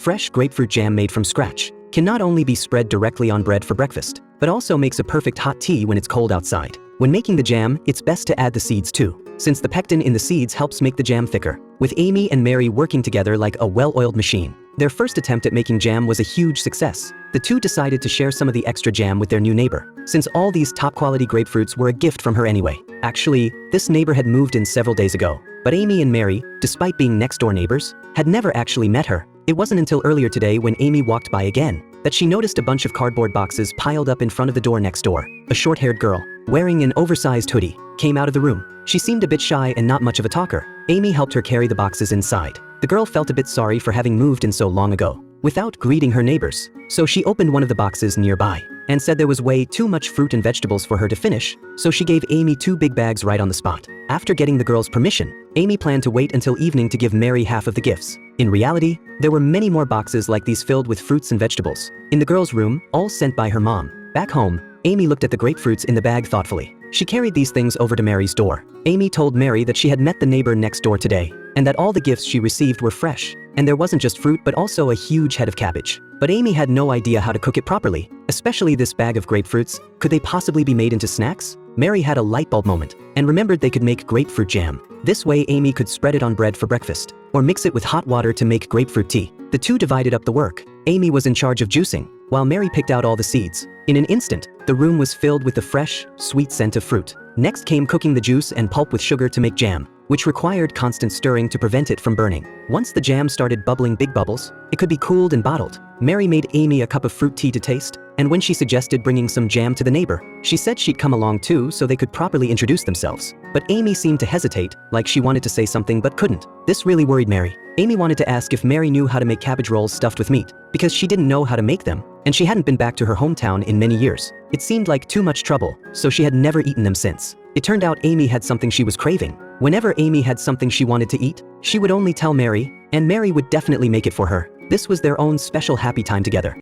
Fresh grapefruit jam made from scratch can not only be spread directly on bread for breakfast, but also makes a perfect hot tea when it's cold outside. When making the jam, it's best to add the seeds too, since the pectin in the seeds helps make the jam thicker. With Amy and Mary working together like a well-oiled machine, their first attempt at making jam was a huge success. The two decided to share some of the extra jam with their new neighbor, since all these top-quality grapefruits were a gift from her anyway. Actually, this neighbor had moved in several days ago, but Amy and Mary, despite being next-door neighbors, had never actually met her. It wasn't until earlier today when Amy walked by again that she noticed a bunch of cardboard boxes piled up in front of the door next door. A short-haired girl, wearing an oversized hoodie, came out of the room. She seemed a bit shy and not much of a talker. Amy helped her carry the boxes inside. The girl felt a bit sorry for having moved in so long ago, without greeting her neighbors. So she opened one of the boxes nearby and said there was way too much fruit and vegetables for her to finish, so she gave Amy 2 big bags right on the spot. After getting the girl's permission, Amy planned to wait until evening to give Mary half of the gifts. In reality, there were many more boxes like these filled with fruits and vegetables in the girl's room, all sent by her mom. Back home, Amy looked at the grapefruits in the bag thoughtfully. She carried these things over to Mary's door. Amy told Mary that she had met the neighbor next door today, and that all the gifts she received were fresh, and there wasn't just fruit but also a huge head of cabbage. But Amy had no idea how to cook it properly, especially this bag of grapefruits. Could they possibly be made into snacks? Mary had a light bulb moment and remembered they could make grapefruit jam. This way Amy could spread it on bread for breakfast, or mix it with hot water to make grapefruit tea. The two divided up the work. Amy was in charge of juicing, while Mary picked out all the seeds. In an instant, the room was filled with the fresh, sweet scent of fruit. Next came cooking the juice and pulp with sugar to make jam, which required constant stirring to prevent it from burning. Once the jam started bubbling big bubbles, it could be cooled and bottled. Mary made Amy a cup of fruit tea to taste, and when she suggested bringing some jam to the neighbor, she said she'd come along too so they could properly introduce themselves. But Amy seemed to hesitate, like she wanted to say something but couldn't. This really worried Mary. Amy wanted to ask if Mary knew how to make cabbage rolls stuffed with meat, because she didn't know how to make them, and she hadn't been back to her hometown in many years. It seemed like too much trouble, so she had never eaten them since. It turned out Amy had something she was craving. Whenever Amy had something she wanted to eat, she would only tell Mary, and Mary would definitely make it for her. This was their own special happy time together.